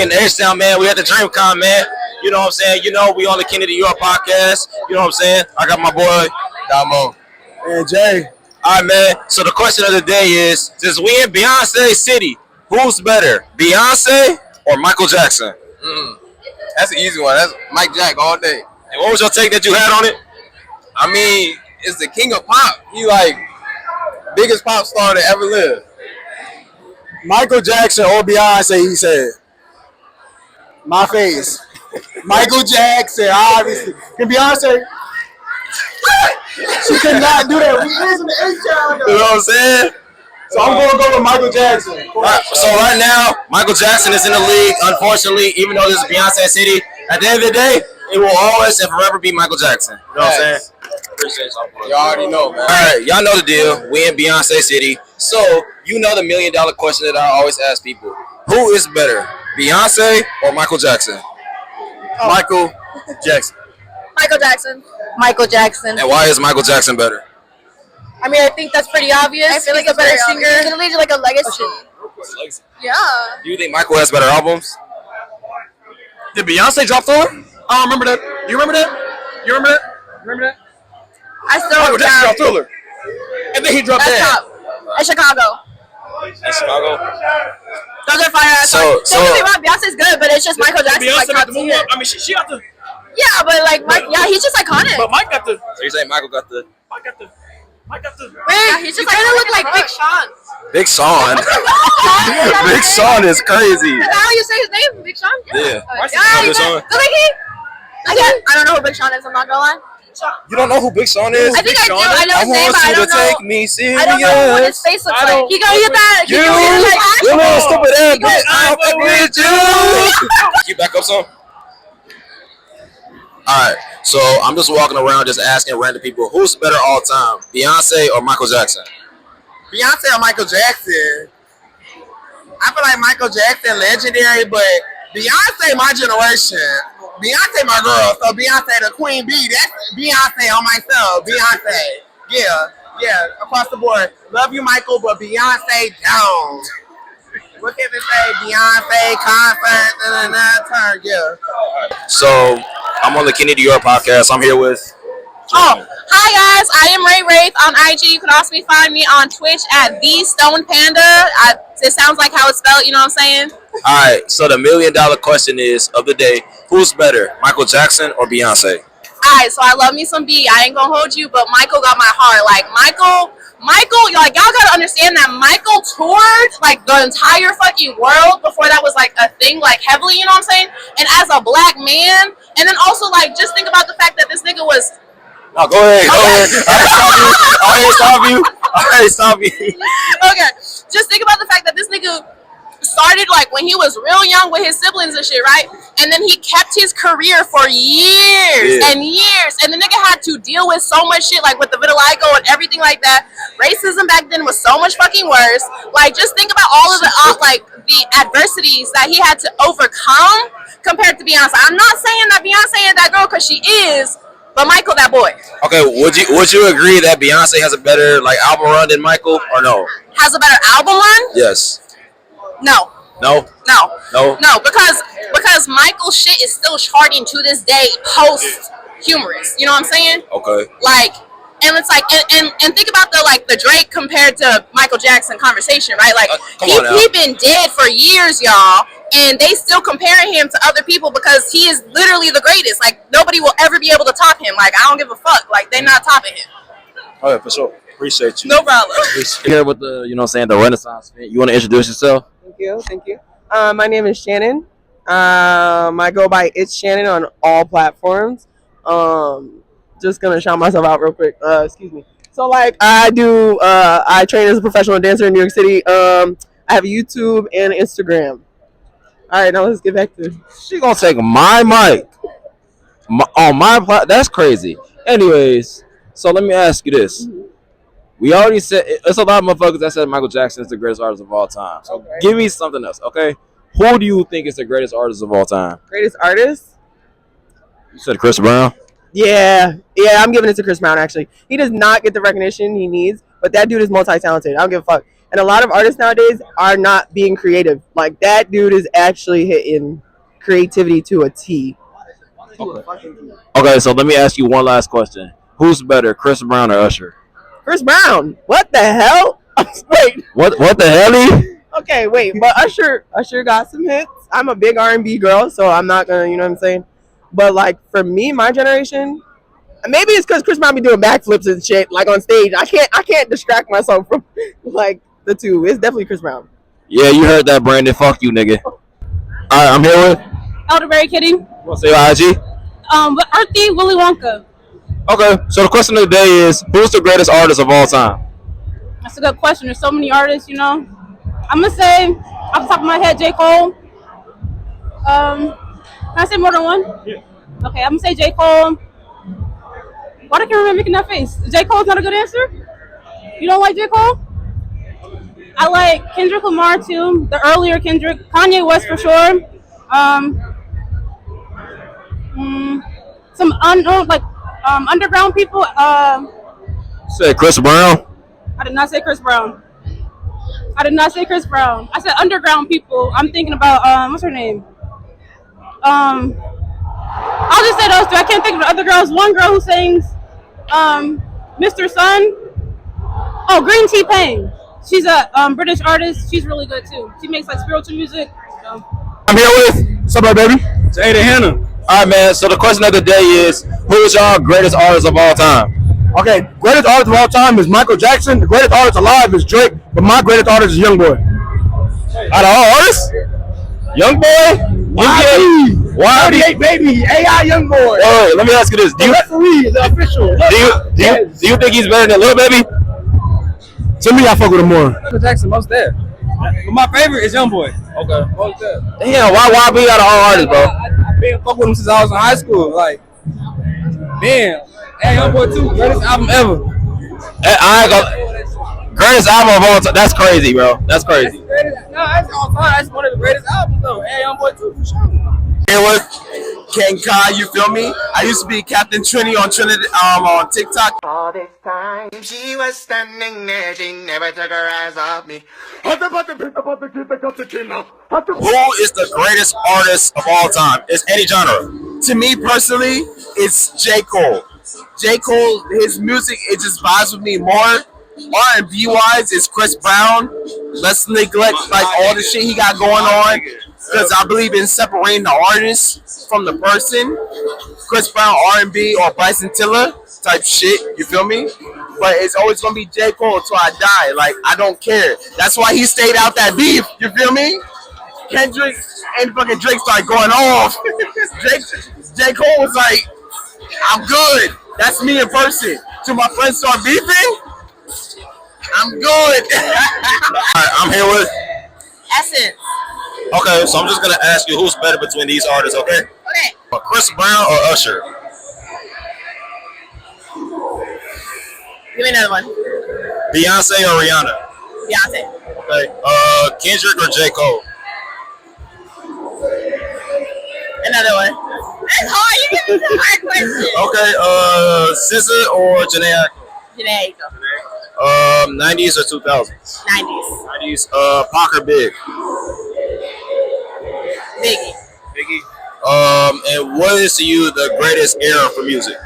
In the H-Town, man, we at the Dreamcon, man. You know what I'm saying? You know, we on the Kennedy York podcast. You know what I'm saying? I got my boy, Damo. And Jay. All right, man. So the question of the day is, since we in Beyonce City, who's better, Beyonce or Michael Jackson? That's an easy one. That's Mike Jack all day. And what was your take that you had on it? I mean, it's the king of pop. He like biggest pop star to ever live. Michael Jackson or Beyonce, he said. My face. Michael Jackson, obviously. Can Beyonce? She could not do that. We is in the H-Town, though. You know what I'm saying? So I'm going to go with Michael Jackson. So right now, Michael Jackson is in the league. Unfortunately, even though this is Beyonce City, at the end of the day, it will always and forever be Michael Jackson. You know what I'm saying? Appreciate y'all. You already know, man. All right, y'all know the deal. We in Beyonce City. So, you know the $1 million question that I always ask people. Who is better, Beyonce or Michael Jackson? Michael Jackson. Michael Jackson. Michael Jackson. And why is Michael Jackson better? I mean, I think that's pretty obvious. I feel like he's a better singer. He's gonna lead you like a legacy. Yeah. Do you think Michael has better albums? Did Beyonce drop Thriller? I don't remember that. You remember that? You remember that? Remember that? I still Michael Jackson dropped Thriller. And then he dropped that's that. top. In Chicago. In Chicago? Those are fire. Don't get me wrong, Beyonce's good, but it's just Michael Jackson like top tier. I mean, she got the. Yeah, but like Mike, yeah, he's just iconic. But Mike got the. So you're saying Michael got the... Mike got the. Yeah, he's just kind of look like Big Sean. Big Sean? Big Sean is crazy. Is that how you say his name? Big Sean? Yeah. Yeah, Big Sean? I don't know who Big Sean is, I'm not gonna lie. You don't know who Big Sean is? I think I do. I know his name, but I don't know. Take me serious. I don't know what his face looks like. He gonna get that. You little stupid ass bitch. I'm fucking with you. You back up some? Alright, so I'm just walking around just asking random people, who's better all time, Beyonce or Michael Jackson? Beyonce or Michael Jackson? I feel like Michael Jackson legendary, but Beyonce my generation. Beyonce my girl, so Beyonce the queen bee. That's Beyonce on myself. Beyonce, yeah, across the board. Love you, Michael, but Beyonce down. What can we say? Beyonce concert, turn, yeah. So I'm on the Kennedy York podcast. I'm here with. Oh, hi guys! I am Ray Wraith on IG. You can also find me on Twitch at the Stone Panda. It sounds like how it's spelled. You know what I'm saying? All right. So the $1 million question is of the day: who's better, Michael Jackson or Beyonce? Alright, so I love me some B. I ain't gonna hold you, but Michael got my heart. Like Michael, like y'all gotta understand that Michael toured like the entire fucking world before that was like a thing, like heavily. You know what I'm saying? And as a black man, and then also like just think about the fact that this nigga was. No, go ahead. I ain't stop you. Okay, just think about the fact that this nigga started like when he was real young with his siblings and shit, right? And then he kept his career for years and years. And the nigga had to deal with so much shit, like with the vitiligo and everything like that. Racism back then was so much fucking worse. Like, just think about all of the like the adversities that he had to overcome compared to Beyonce. I'm not saying that Beyonce ain't that girl, because she is. But Michael, that boy. Okay, would you agree that Beyonce has a better like album run than Michael, or no? Has a better album run? Yes. No. No. Because Michael's shit is still charting to this day post humorous. You know what I'm saying? Okay. Like, and it's like, and think about the Drake compared to Michael Jackson conversation, right? Like he been dead for years, y'all. And they still comparing him to other people because he is literally the greatest. Like, nobody will ever be able to top him. Like, I don't give a fuck. Like, they not topping him. Oh, yeah, for sure. Appreciate you. No problem. Here with the, you know what I'm saying, the Renaissance event. You want to introduce yourself? Thank you. My name is Shannon. I go by It's Shannon on all platforms. Just going to shout myself out real quick. Excuse me. So, like, I train as a professional dancer in New York City. I have YouTube and Instagram. All right, now let's get back to. She gonna take my mic on my that's crazy. Anyways, so let me ask you this: we already said it's a lot of motherfuckers that said Michael Jackson is the greatest artist of all time. So give me something else, okay? Who do you think is the greatest artist of all time? Greatest artist? You said Chris Brown. Yeah, I'm giving it to Chris Brown. Actually, he does not get the recognition he needs, but that dude is multi-talented. I don't give a fuck. And a lot of artists nowadays are not being creative. Like that dude is actually hitting creativity to a T. Okay, so let me ask you one last question. Who's better, Chris Brown or Usher? Chris Brown. What the hell? Wait. What the hell? Okay, wait. But Usher got some hits. I'm a big R&B girl, so I'm not gonna, you know what I'm saying. But like for me, my generation, maybe it's because Chris Brown be doing backflips and shit like on stage. I can't distract myself from like the two. It's definitely Chris Brown. Yeah, you heard that, Brandon. Fuck you, nigga. All right, I'm here with. Elderberry Kitty. What's your IG? But Earthy Willy Wonka. Okay, so the question of the day is, who's the greatest artist of all time? That's a good question. There's so many artists, you know. I'm gonna say off the top of my head, J. Cole. Can I say more than one? Yeah. Okay, I'm gonna say J. Cole. Why do I remember making that face? J. Cole's not a good answer? You don't like J. Cole? I like Kendrick Lamar too. The earlier Kendrick. Kanye West for sure. Some underground people. Say Chris Brown. I did not say Chris Brown. I did not say Chris Brown. I said underground people. I'm thinking about what's her name? I'll just say those two. I can't think of the other girls. One girl who sings Mr. Sun. Oh, Green Tea Pain. She's a British artist. She's really good too. She makes like spiritual music. So. I'm here with. What's up, baby? It's Ada Hannah. All right, man. So the question of the day is, who is y'all greatest artist of all time? Okay, greatest artist of all time is Michael Jackson. The greatest artist alive is Drake, but my greatest artist is YoungBoy. Out of all artists, YoungBoy, NBA, 38 baby, AI YoungBoy. Wait, let me ask you this: The referee is the official. Do you think he's better than Lil Baby? To me, I fuck with him more. Michael Jackson, most there. But my favorite is YoungBoy. Okay. Most there. Damn, why be out of all artists, bro? I've been fucking with him since I was in high school. Like, man, hey, YoungBoy too, greatest album ever. I ain't gonna. Greatest album of all time. That's crazy, bro. That's crazy. That's all time. That's one of the greatest albums though. Hey, YoungBoy too, for sure. Here with Ken Kai, you feel me? I used to be Captain Trini on Trinity on TikTok. All this time she was standing there, she never took her eyes off me. Who is the greatest artist of all time? It's any genre. To me personally, it's J. Cole. J. Cole, his music, it just vibes with me more. R&B wise, it's Chris Brown. Let's neglect like all the shit he got going on, because I believe in separating the artist from the person. Chris Brown, R&B, or Bryson Tiller type shit. You feel me? But it's always gonna be J. Cole until I die. Like, I don't care. That's why he stayed out that beef. You feel me? Kendrick and fucking Drake started going off. J. Cole was like, I'm good. That's me in person. Till my friends start beefing, I'm good. Alright, I'm here with. Essence. Okay, so I'm just gonna ask you who's better between these artists, okay? Okay. Chris Brown or Usher? Give me another one. Beyonce or Rihanna? Beyonce. Okay. Kendrick or J. Cole? Another one. That's hard. You give me some hard questions. Okay. SZA or Janae Aiko? Janae Aiko. 90s or 2000s? 90s. 90s. Pac or Big? Biggie. Biggie. And what is to you the greatest era for music?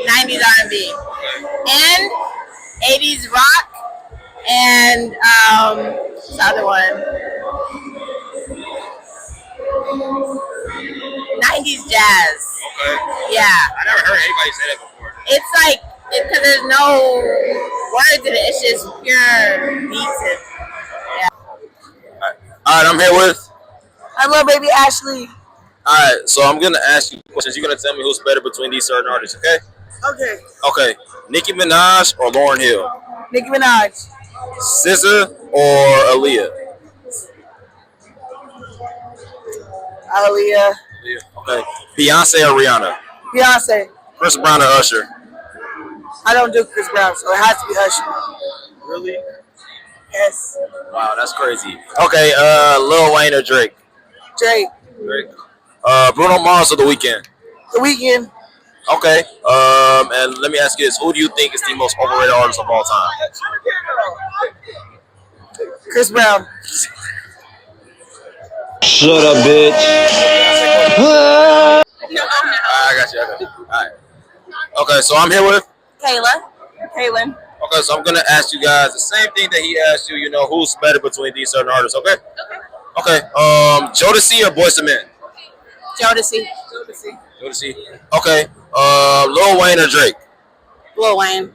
90s R&B. And 80s rock. And what's the other one? 90s jazz. Okay. Yeah. I never heard anybody say that before. It's like, because there's no words in it. It's just pure beats. Alright, I'm here with. I love baby Ashley. Alright, so I'm gonna ask you questions. You're gonna tell me who's better between these certain artists, okay? Okay. Okay. Nicki Minaj or Lauryn Hill? Nicki Minaj. SZA or Aaliyah? Aaliyah. Okay. Beyonce or Rihanna? Beyonce. Chris Brown or Usher? I don't do Chris Brown, so it has to be Usher. Really? Yes. Wow, that's crazy. Okay, Lil Wayne or Drake? Drake. Drake. Bruno Mars or The Weeknd? The Weeknd. Okay. And let me ask you this: who do you think is the most overrated artist of all time? Chris Brown. Shut up, bitch. I got you. All right. Okay, so I'm here with. Kayla. Kaylin. Okay, so I'm gonna ask you guys the same thing that he asked you. You know, who's better between these certain artists? Okay. Okay. Jodeci or Boyz II Men? Jodeci. Jodeci. Okay. Lil Wayne or Drake? Lil Wayne.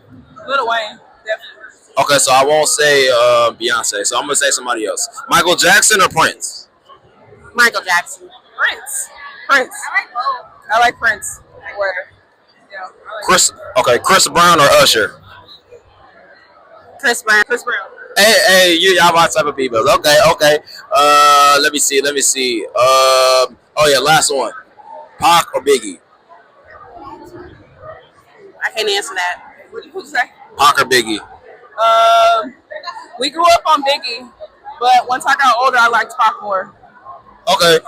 Lil Wayne. Definitely. Okay, so I won't say Beyonce. So I'm gonna say somebody else. Michael Jackson or Prince? Michael Jackson. Prince. Prince. I like Prince. Where? Yeah. I like Chris. Okay, Chris Brown or Usher? Chris Brown. Chris Brown. Hey, y'all my type of people. Okay. Let me see. Oh yeah, last one. Pac or Biggie? I can't answer that. What did you say? Pac or Biggie? We grew up on Biggie, but once I got older, I liked Pac more. Okay,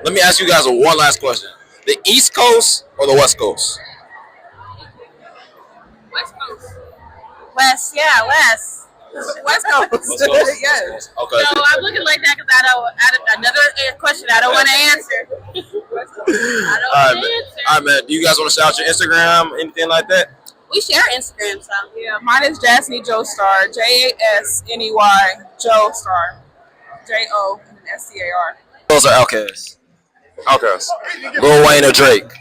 let me ask you guys one last question. The East Coast or the West Coast? West Coast. West. West Coast. Yes. Okay. No, I'm looking like that because I don't. Another question I don't want to answer. I don't want to answer. All right, man. Do you guys want to shout out your Instagram, anything like that? We share Instagram, so Yeah, mine is Jasney Joestar. JASNEY Joestar. JO and then SCAR. Those are Outkast. Outcast. Lil Wayne or Drake?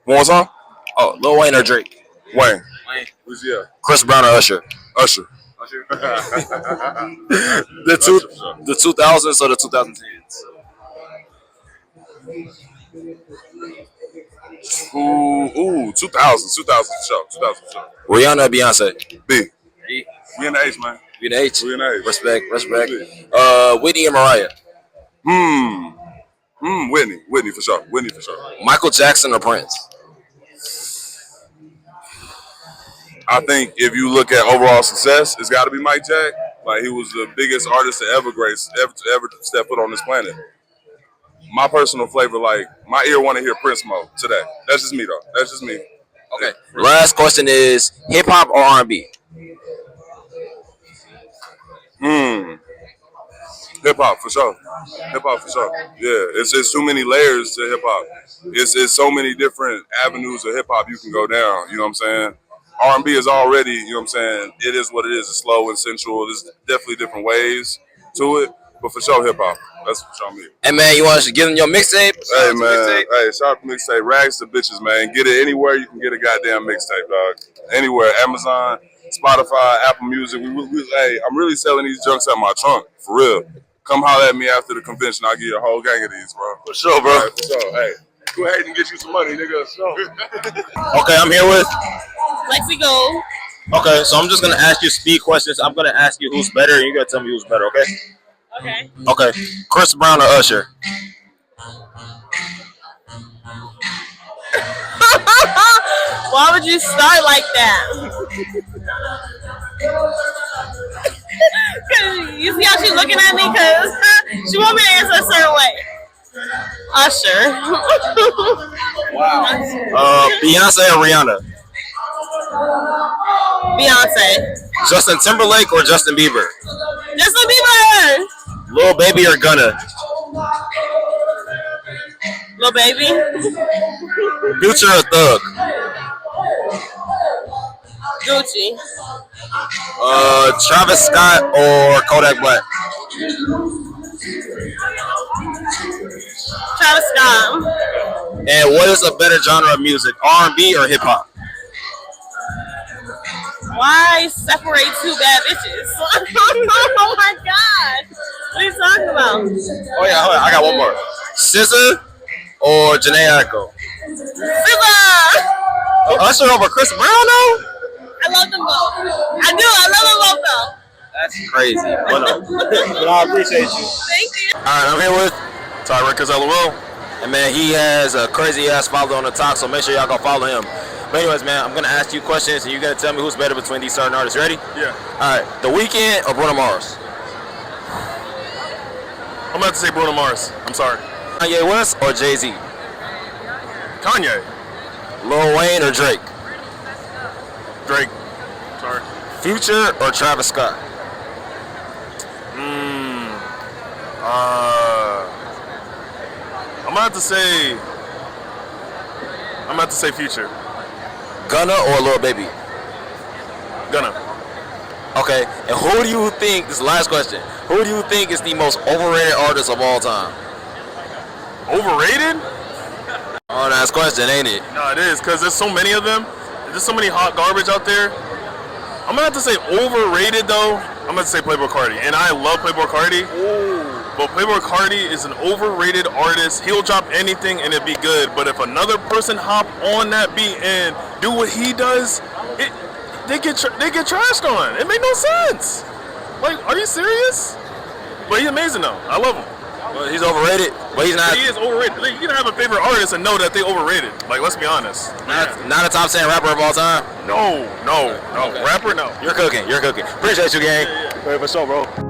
One more song? Oh, Lil Wayne or Drake? Wayne. Who's yeah? Chris Brown or Usher? Usher. The 2000s or the 2010s? Ooh, 2000 for sure. Rihanna or Beyonce? B. We in the H, man. We in the H. We in the H. Respect. Whitney and Mariah? Whitney for sure. Michael Jackson or Prince? I think if you look at overall success, it's got to be Mike Jack. Like, he was the biggest artist to ever step foot on this planet. My personal flavor, like, my ear want to hear Prince more today. That's just me, though. That's just me. Okay. Last question is hip hop or R&B? Hip hop for sure. Yeah, it's too many layers to hip hop. It's so many different avenues of hip hop you can go down. You know what I'm saying? R&B is already, you know what I'm saying? It is what it is. It's slow and sensual. There's definitely different ways to it, but for sure hip hop. That's for sure me. Hey man, you want to give them your mixtape? Hey man, shout out to mixtape. Rags to bitches, man. Get it anywhere you can get a goddamn mixtape, dog. Anywhere, Amazon, Spotify, Apple Music. Hey, I'm really selling these junks out my trunk, for real. Come holler at me after the convention. I'll give you a whole gang of these, bro. For sure, bro. Right, for sure. Hey, go ahead and get you some money, nigga. Okay, I'm here with. Lexi Gold. Okay, so I'm just gonna ask you speed questions. I'm gonna ask you who's better, and you gotta tell me who's better. Okay. Okay. Okay. Chris Brown or Usher? Why would you start like that? You see how she's looking at me? Because she want me to answer a certain way. Usher. Wow. Beyonce or Rihanna? Beyonce. Justin Timberlake or Justin Bieber? Justin Bieber. Lil Baby or Gunna? Lil Baby. Future or Thug? Gucci. Travis Scott or Kodak Black? Travis Scott. And what is a better genre of music, R&B or hip hop? Why separate two bad bitches? Oh my god. What are you talking about? Oh yeah, hold on. I got one more. SZA or Janae Aiko? SZA. Usher over Chris Brown though? I love them both. I do. I love them both though. That's crazy. But I appreciate you. Thank you. All right, I'm here with Tyreek Cazellaroo. And man, he has a crazy ass follower on the top, so make sure y'all go follow him. But anyways, man, I'm gonna ask you questions, and you gotta tell me who's better between these certain artists. Ready? Yeah. All right. The Weeknd or Bruno Mars? I'm about to say Bruno Mars. I'm sorry. Kanye West or Jay-Z? Kanye. Lil Wayne or Drake? Drake. Sorry. Future or Travis Scott? I'm gonna have to say Future. Gunna or Lil Baby? Gunna. Okay, and who do you think, this is the last question, who do you think is the most overrated artist of all time? Overrated? Oh, that's a question, ain't it? No, it is, because there's so many of them. There's so many hot garbage out there. I'm gonna have to say overrated though. I'm gonna say Playboi Carti, and I love Playboi Carti. But Playboi Carti is an overrated artist. He'll drop anything and it'd be good. But if another person hop on that beat and do what he does, they get trashed on. It made no sense. Like, are you serious? But he's amazing though. I love him. But he's overrated. But he's not. He is overrated. Like, you can have a favorite artist and know that they overrated. Like, let's be honest. Not a top 10 rapper of all time? No. Okay. Rapper, no. You're cooking. Appreciate you, gang. Yeah. For sure, bro.